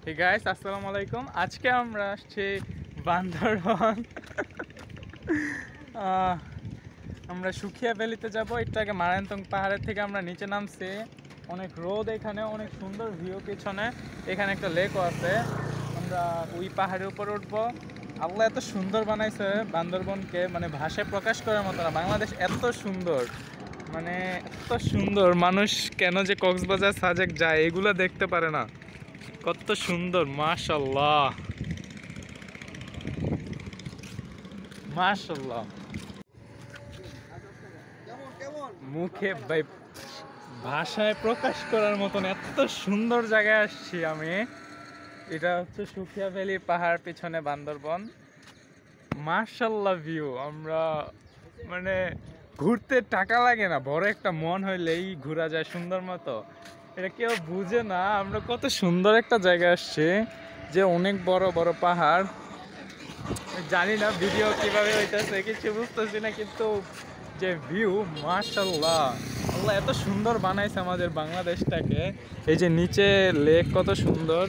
Hey guys, আসসালামু আলাইকুম। আজকে আমরা আসছি বান্দরবান। আহ, আমরা সুখিয়া ভ্যালিতে যাব। একটু আগে মারান্তং পাহাড়ের থেকে আমরা নিচে নামছি। অনেক রোদ, এখানে অনেক সুন্দর ভিউ পিছনে। এখানে একটা লেকও আছে। আমরা ওই পাহাড়ের উপর উঠবো। আল্লাহ এত সুন্দর বানাইছে বান্দরবনকে, মানে ভাষায় প্রকাশ করার মতো না। বাংলাদেশ এত সুন্দর, মানে এত সুন্দর। মানুষ কেন যে কক্সবাজার সাজেক যায় এগুলো দেখতে পারে না। কত সুন্দর, মাশাআল্লাহ মাশাআল্লাহ। মুখে ভাই ভাষায় প্রকাশ করার মতন এত সুন্দর জায়গায় আসছি আমি। এটা হচ্ছে সুখিয়া ভ্যালি পাহাড়, পিছনে বান্দরবন। মাশাআল্লাহ ভিউ। আমরা মানে ঘুরতে টাকা লাগে না, বড় একটা মন হইলেই ঘোরা যায় সুন্দর মতো। এটা কেউ বুঝে না আমরা কত সুন্দর একটা জায়গায় আসছি, যে অনেক বড় বড় পাহাড়। জানি না ভিডিও কিভাবে হইতেছে, কিছু বুঝতেছি না, কিন্তু যে ভিউ, মাশাআল্লাহ। আল্লাহ এত সুন্দর বানাইছে আমাদের বাংলাদেশটাকে। এই যে নিচে লেক কত সুন্দর,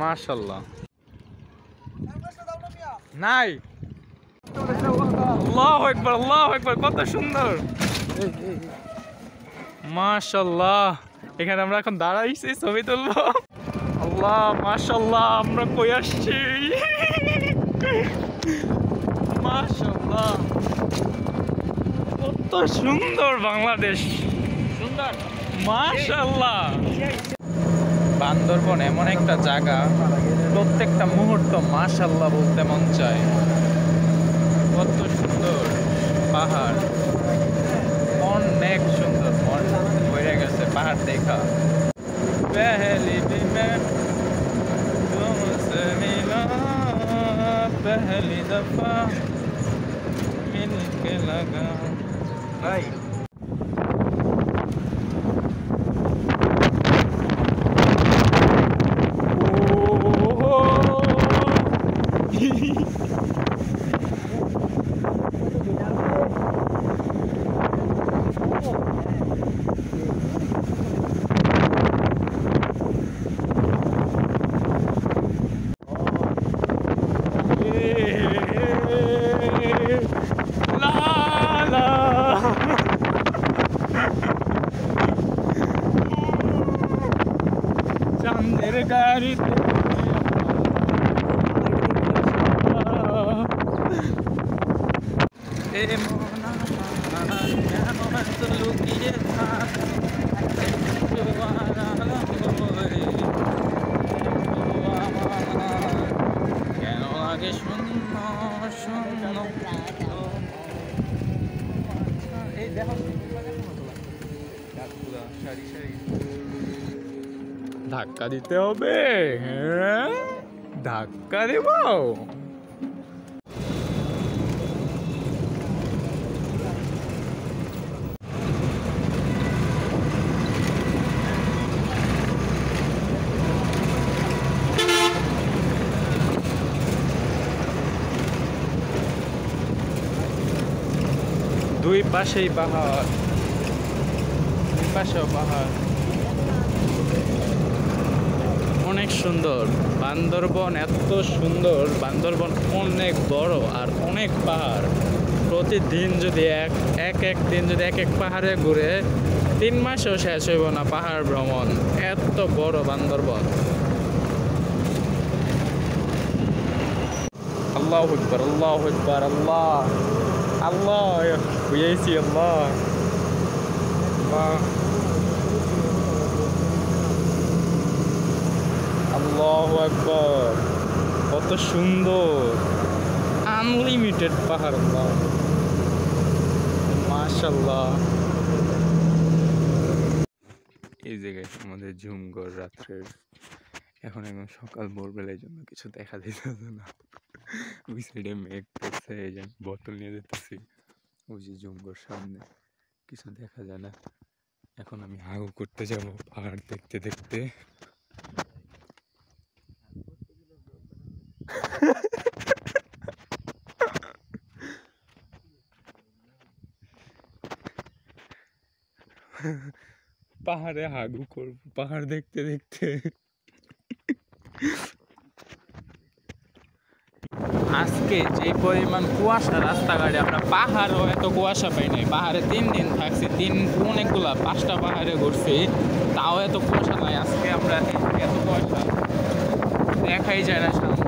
মাশাআল্লাহ। নাই, আল্লাহু আকবার, আল্লাহু আকবার, কত সুন্দর, মাশাআল্লাহ। এখানে আমরা এখন দাঁড়াইছি, ছবি তুলবো। আল্লাহ, মাশাআল্লাহ, আমরা কই আসছি, মাশাআল্লাহ, কত সুন্দর বাংলাদেশ, সুন্দর, মাশাআল্লাহ। বান্দরবন এমন একটা জায়গা, প্রত্যেকটা মুহূর্ত মাশাআল্লাহ বলতে মন চায়। কত সুন্দর পাহাড়, অনেক সুন্দর, মন ভরে গেছে পাহাড় দেখা। पहली भी मैं तुमसे मिला, पहली दफा मिलके लगा। भाई চাঁদের গাড়িতে লুকিয়ে থাক, কেন লাগে শূন্য শূন্য। এই দেখো সারি সারি ধাক্কা দিতে হবে, হ্যাঁ ধাক্কা দেব। দুই পাশেই পাহাড়, দুই পাশেও পাহাড়, অনেক সুন্দর। বান্দরবন এত সুন্দর, বান্দরবন অনেক বড় আর অনেক পাহাড়। প্রতিদিন যদি এক দিন যদি এক পাহাড়ে ঘুরে 3 মাসেও শেষ হইব না পাহাড় ভ্রমণ, এত বড় বান্দরবন। আল্লাহু আকবার, আল্লাহু আকবার, আল্লাহ আল্লাহ, বুঝাইছি আল্লাহ, আল্লাহু আকবার, কত সুন্দর, আনলিমিটেড পাহাড়, আল্লাহ মাশাআল্লাহ। এই জায়গায় আমাদের ঝুমঘর রাত্রের, এখন সকাল ভোরবেলার জন্য কিছু দেখা যেতেছে না। ওই সাইডে মেঘ পড়ছে, এই যে বোতল নিয়ে যেতেছি, ওই যে ঝুমঘর সামনে কিছু দেখা যায় না। এখন আমি হাগু করতে যাব পাহাড় দেখতে দেখতে। পাহাড়ে হাগু করব পাহাড় দেখতে দেখতে। আজকে যে পরিমাণ কুয়াশা রাস্তাঘাটে, আমরা পাহাড়ও এত কুয়াশা পাই নাই। পাহাড়ে 3 দিন থাকছি, অনেকগুলা 5টা পাহাড়ে ঘুরছি, তাও এত কুয়াশা নাই। আজকে আমরা এত কুয়াশা দেখাই যায় না সামনে।